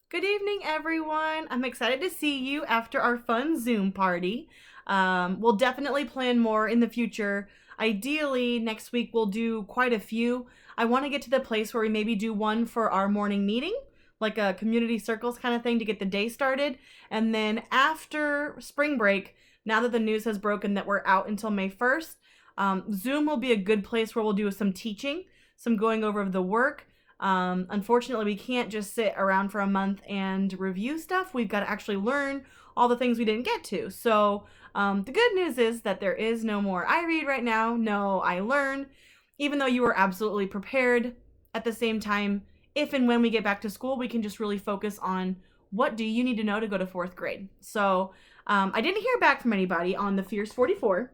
Good evening, everyone. I'm excited to see you after our fun Zoom party. We'll definitely plan more in the future. Ideally, next week we'll do quite a few. I want to get to the place where we maybe do one for our morning meeting, like a community circles kind of thing to get the day started. And then after spring break, now that the news has broken that we're out until May 1st, Zoom will be a good place where we'll do some teaching, some going over of the work. Unfortunately, we can't just sit around for a month and review stuff. We've got to actually learn all the things we didn't get to. So the good news is that there is no more I read right now. No, I learn. Even though you were absolutely prepared, at the same time, if and when we get back to school, we can just really focus on what do you need to know to go to fourth grade. So I didn't hear back from anybody on the Fierce 44.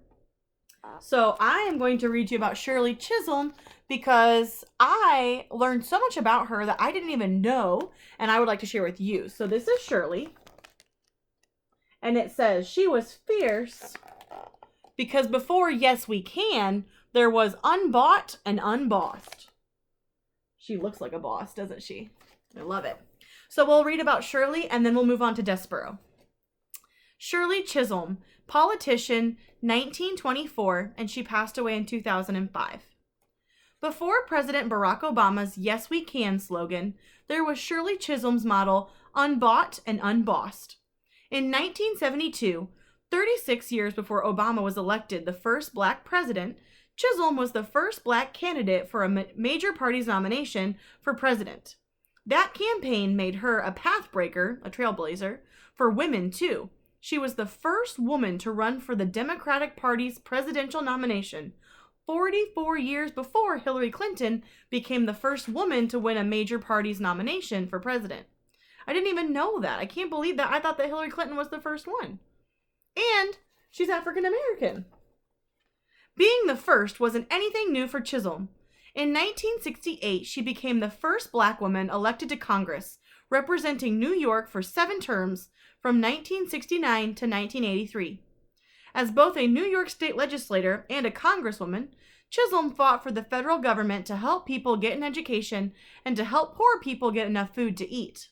So I am going to read you about Shirley Chisholm because I learned so much about her that I didn't even know, and I would like to share with you. So this is Shirley, and it says she was fierce because before Yes We Can, there was Unbought and Unbossed. She looks like a boss, doesn't she? I love it. So we'll read about Shirley, and then we'll move on to Desperaux. Shirley Chisholm, politician, 1924, and she passed away in 2005. Before President Barack Obama's Yes We Can slogan, there was Shirley Chisholm's model, Unbought and Unbossed. In 1972, 36 years before Obama was elected the first black president, Chisholm was the first black candidate for a major party's nomination for president. That campaign made her a pathbreaker, a trailblazer, for women too. She was the first woman to run for the Democratic Party's presidential nomination, 44 years before Hillary Clinton became the first woman to win a major party's nomination for president. I didn't even know that. I can't believe that. I thought that Hillary Clinton was the first one. And she's African American. Being the first wasn't anything new for Chisholm. In 1968, she became the first black woman elected to Congress, representing New York for 7 terms from 1969 to 1983. As both a New York state legislator and a congresswoman, Chisholm fought for the federal government to help people get an education and to help poor people get enough food to eat.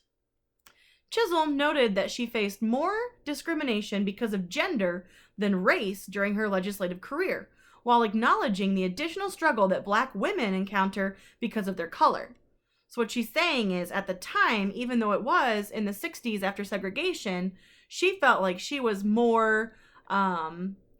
Chisholm noted that she faced more discrimination because of gender than race during her legislative career, while acknowledging the additional struggle that black women encounter because of their color. So what she's saying is, at the time, even though it was in the 60s after segregation, she felt like she was more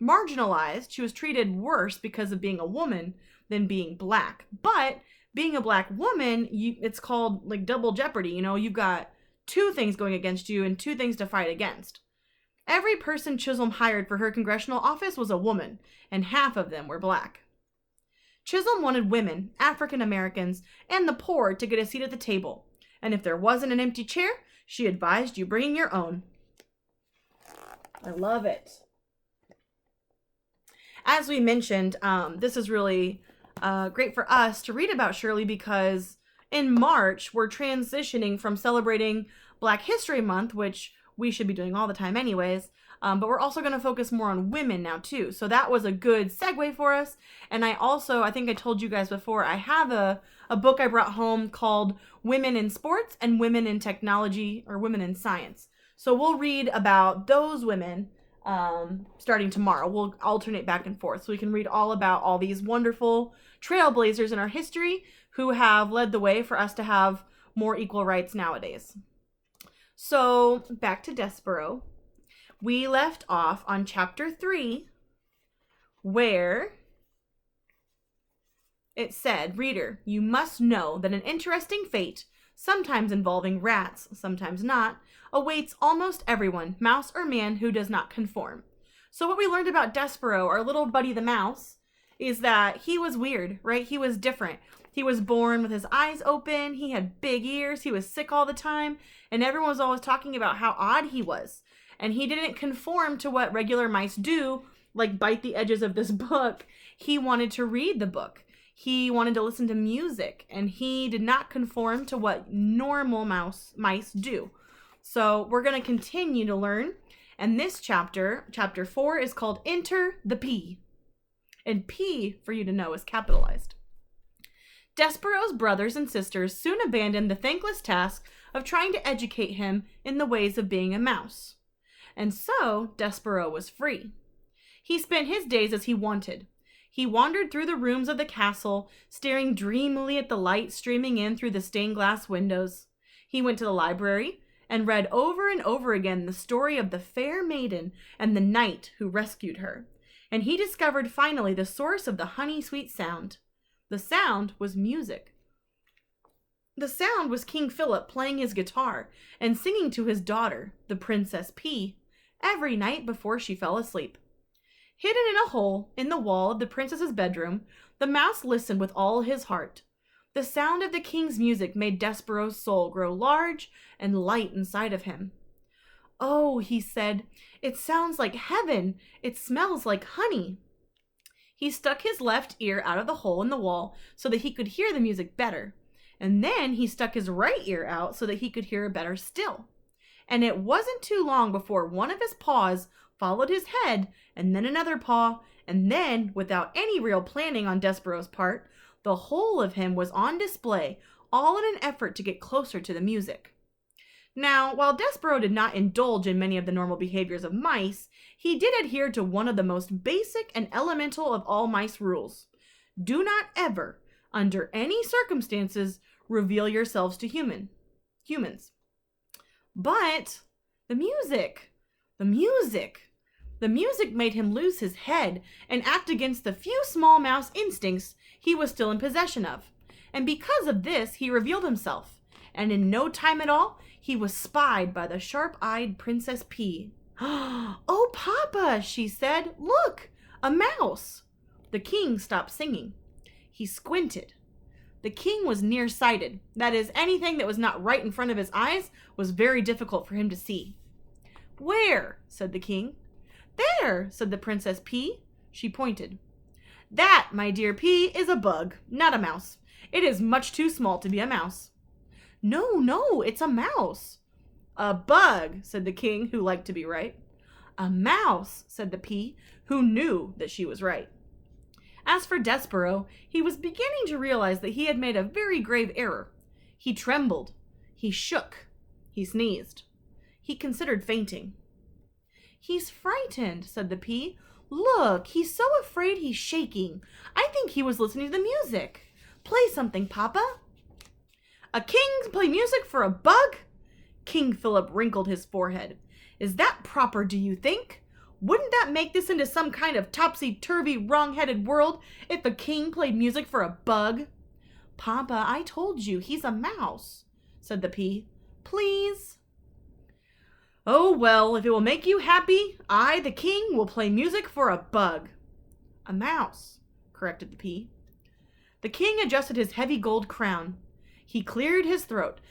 marginalized. She was treated worse because of being a woman than being black. But being a black woman, it's called like double jeopardy. You know, you've got 2 things going against you and 2 things to fight against. Every person Chisholm hired for her congressional office was a woman, and half of them were black. Chisholm wanted women, African Americans, and the poor to get a seat at the table, and if there wasn't an empty chair, she advised you bringing your own. I love it. As we mentioned, this is really great for us to read about Shirley because in March, we're transitioning from celebrating Black History Month, which we should be doing all the time anyways, but we're also going to focus more on women now too. So that was a good segue for us. And I think I told you guys before, I have a book I brought home called Women in Sports and Women in Technology, or Women in Science. So we'll read about those women starting tomorrow. We'll alternate back and forth so we can read all about all these wonderful trailblazers in our history who have led the way for us to have more equal rights nowadays. So back to Desperaux. We left off on chapter 3 where it said, "Reader, you must know that an interesting fate, sometimes involving rats, sometimes not, awaits almost everyone, mouse or man, who does not conform." So what we learned about Desperaux, our little buddy the mouse, is that he was weird, right? He was different. He was born with his eyes open, he had big ears, he was sick all the time, and everyone was always talking about how odd he was. And he didn't conform to what regular mice do, like bite the edges of this book. He wanted to read the book. He wanted to listen to music, and he did not conform to what normal mice do. So we're going to continue to learn. And this chapter 4, is called Enter the P. And P, for you to know, is capitalized. Despero's brothers and sisters soon abandoned the thankless task of trying to educate him in the ways of being a mouse. And so Desperaux was free. He spent his days as he wanted. He wandered through the rooms of the castle, staring dreamily at the light streaming in through the stained glass windows. He went to the library and read over and over again the story of the fair maiden and the knight who rescued her. And he discovered finally the source of the honey-sweet sound. The sound was music. The sound was King Philip playing his guitar and singing to his daughter, the Princess P, every night before she fell asleep. Hidden in a hole in the wall of the princess's bedroom, the mouse listened with all his heart. The sound of the king's music made Despero's soul grow large and light inside of him. "Oh," he said, "it sounds like heaven. It smells like honey." He stuck his left ear out of the hole in the wall so that he could hear the music better. And then he stuck his right ear out so that he could hear it better still. And it wasn't too long before one of his paws followed his head, and then another paw, and then, without any real planning on Despero's part, the whole of him was on display, all in an effort to get closer to the music. Now, while Desperaux did not indulge in many of the normal behaviors of mice, he did adhere to one of the most basic and elemental of all mice rules. Do not ever, under any circumstances, reveal yourselves to humans. But the music made him lose his head and act against the few small mouse instincts he was still in possession of. And because of this, he revealed himself. And in no time at all, he was spied by the sharp-eyed Princess P. "Oh, Papa," she said, "look, a mouse." The king stopped singing. He squinted. The king was nearsighted. That is, anything that was not right in front of his eyes was very difficult for him to see. "Where?" said the king. "There," said the Princess P. She pointed. "That, my dear P, is a bug, not a mouse. It is much too small to be a mouse." No, it's a mouse." "A bug," said the king, who liked to be right. "A mouse," said the P, who knew that she was right. As for Desperaux, he was beginning to realize that he had made a very grave error. He trembled. He shook. He sneezed. He considered fainting. "He's frightened," said the P. "Look, he's so afraid he's shaking. I think he was listening to the music. Play something, Papa." "A king play music for a bug?" King Philip wrinkled his forehead. "Is that proper, do you think? Wouldn't that make this into some kind of topsy-turvy, wrong-headed world if a king played music for a bug?" "Papa, I told you, he's a mouse," said the P. "Please?" "Oh, well, if it will make you happy, I, the king, will play music for a bug." "A mouse," corrected the P. The king adjusted his heavy gold crown. He cleared his throat.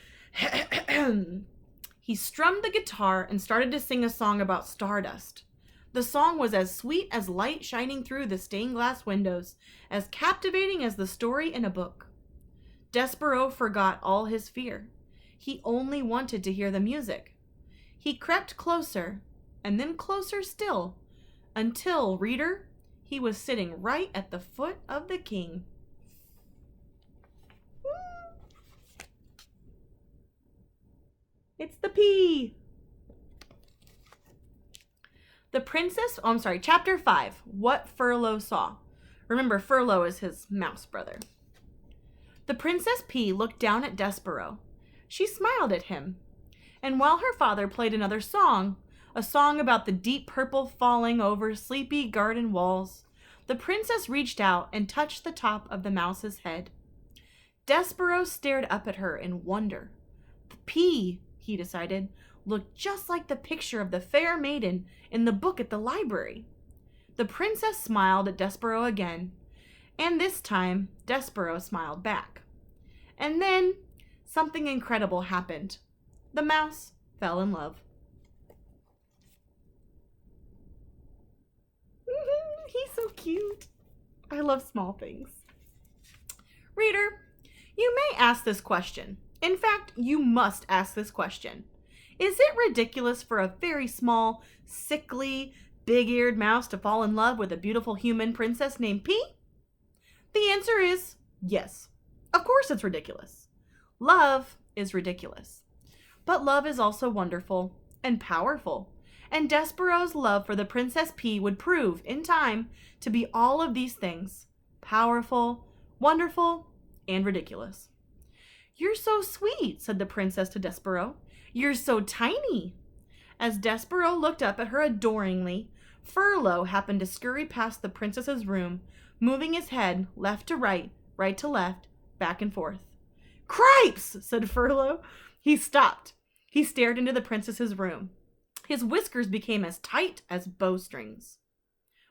He strummed the guitar and started to sing a song about stardust. The song was as sweet as light shining through the stained glass windows, as captivating as the story in a book. Despereaux forgot all his fear. He only wanted to hear the music. He crept closer, and then closer still, until, reader, he was sitting right at the foot of the king. It's the P. Chapter 5, What Furlough Saw. Remember, Furlough is his mouse brother. The Princess P looked down at Despereaux. She smiled at him. And while her father played another song, a song about the deep purple falling over sleepy garden walls, the princess reached out and touched the top of the mouse's head. Despereaux stared up at her in wonder. The P, he decided, looked just like the picture of the fair maiden in the book at the library. The princess smiled at Despereaux again, and this time Despereaux smiled back. And then something incredible happened. The mouse fell in love. He's so cute. I love small things. Reader, you may ask this question. In fact, you must ask this question. Is it ridiculous for a very small, sickly, big-eared mouse to fall in love with a beautiful human princess named P? The answer is yes. Of course it's ridiculous. Love is ridiculous. But love is also wonderful and powerful. And Desperaux's love for the Princess P would prove, in time, to be all of these things: powerful, wonderful, and ridiculous. "You're so sweet," said the princess to Desperaux. "You're so tiny." As Desperaux looked up at her adoringly, Furlough happened to scurry past the princess's room, moving his head left to right to left, back and forth. "Cripes!" said Furlough. He stopped. He stared into the princess's room. His whiskers became as tight as bowstrings.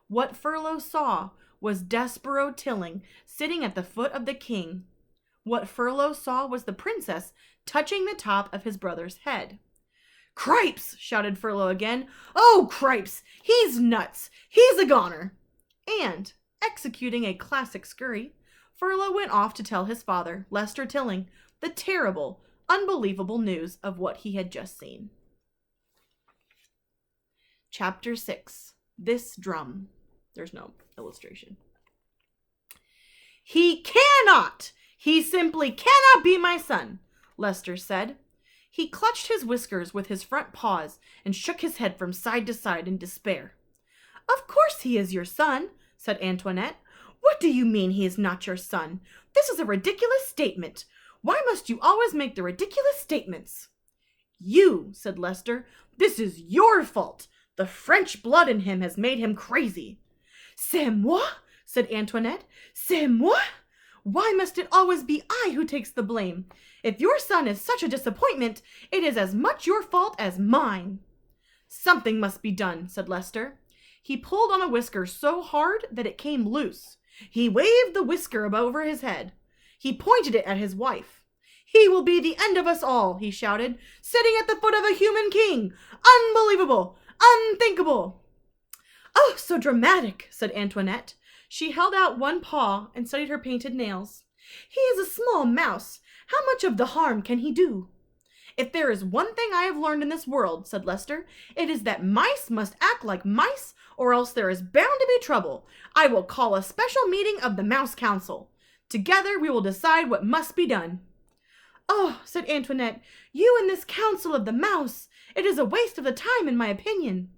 What Furlough saw was Desperaux Tilling sitting at the foot of the king. What Furlough saw was the princess touching the top of his brother's head. "Cripes!" shouted Furlough again. "Oh, Cripes! He's nuts! He's a goner!" And, executing a classic scurry, Furlough went off to tell his father, Lester Tilling, the terrible, unbelievable news of what he had just seen. Chapter 6. This Drum. There's no illustration. "He cannot! He simply cannot be my son," Lester said. He clutched his whiskers with his front paws and shook his head from side to side in despair. "Of course he is your son," said Antoinette. "What do you mean he is not your son? This is a ridiculous statement. Why must you always make the ridiculous statements?" "You," said Lester. "This is your fault. The French blood in him has made him crazy." "C'est moi," said Antoinette. "C'est moi. Why must it always be I who takes the blame? If your son is such a disappointment, it is as much your fault as mine." "Something must be done," said Lester. He pulled on a whisker so hard that it came loose. He waved the whisker over his head. He pointed it at his wife. "He will be the end of us all," he shouted, "sitting at the foot of a human king. Unbelievable! Unthinkable!" "Oh, so dramatic," said Antoinette. She held out one paw and studied her painted nails. "He is a small mouse. How much of the harm can he do?" "If there is one thing I have learned in this world," said Lester, "it is that mice must act like mice, or else there is bound to be trouble. I will call a special meeting of the Mouse Council. Together we will decide what must be done." "Oh," said Antoinette, "you and this council of the mouse. It is a waste of the time, in my opinion."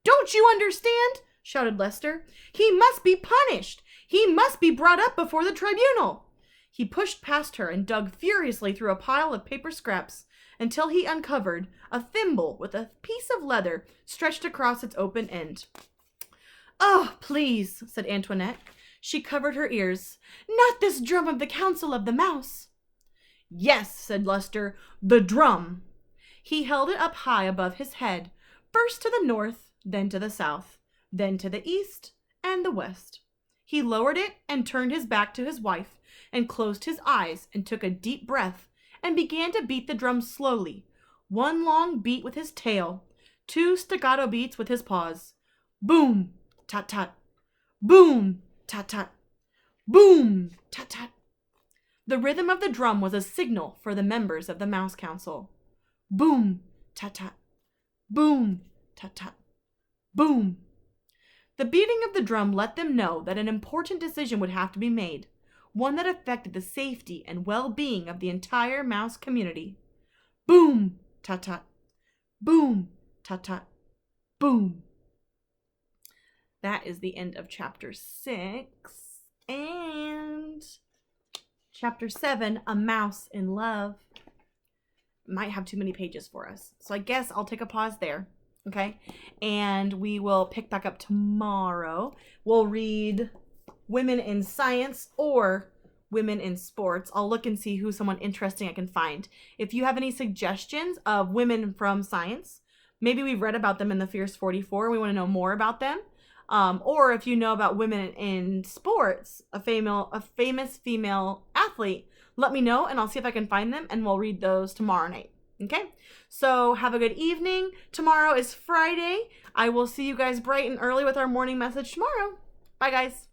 "Don't you understand?" shouted Lester. "He must be punished. He must be brought up before the tribunal." He pushed past her and dug furiously through a pile of paper scraps until he uncovered a thimble with a piece of leather stretched across its open end. "Oh, please," said Antoinette. She covered her ears. "Not this drum of the Council of the Mouse." "Yes," said Lester, "the drum." He held it up high above his head, first to the north, then to the south, then to the east and the west. He lowered it and turned his back to his wife and closed his eyes and took a deep breath and began to beat the drum slowly, one long beat with his tail, two staccato beats with his paws. Boom, tat-tat, boom, tat-tat, boom, tat-tat. The rhythm of the drum was a signal for the members of the Mouse Council. Boom, tat-tat, boom, tat-tat, boom. The beating of the drum let them know that an important decision would have to be made, one that affected the safety and well-being of the entire mouse community. Boom, tat-tat, boom, tat-tat, boom. That is the end of chapter 6. And chapter 7, A Mouse in Love. Might have too many pages for us, so I guess I'll take a pause there. Okay, and we will pick back up tomorrow. We'll read Women in Science or Women in Sports. I'll look and see who's someone interesting I can find. If you have any suggestions of women from science, maybe we've read about them in the Fierce 44, we want to know more about them. Or if you know about women in sports, a famous female athlete, let me know and I'll see if I can find them and we'll read those tomorrow night. Okay, so have a good evening. Tomorrow is Friday. I will see you guys bright and early with our morning message tomorrow. Bye, guys.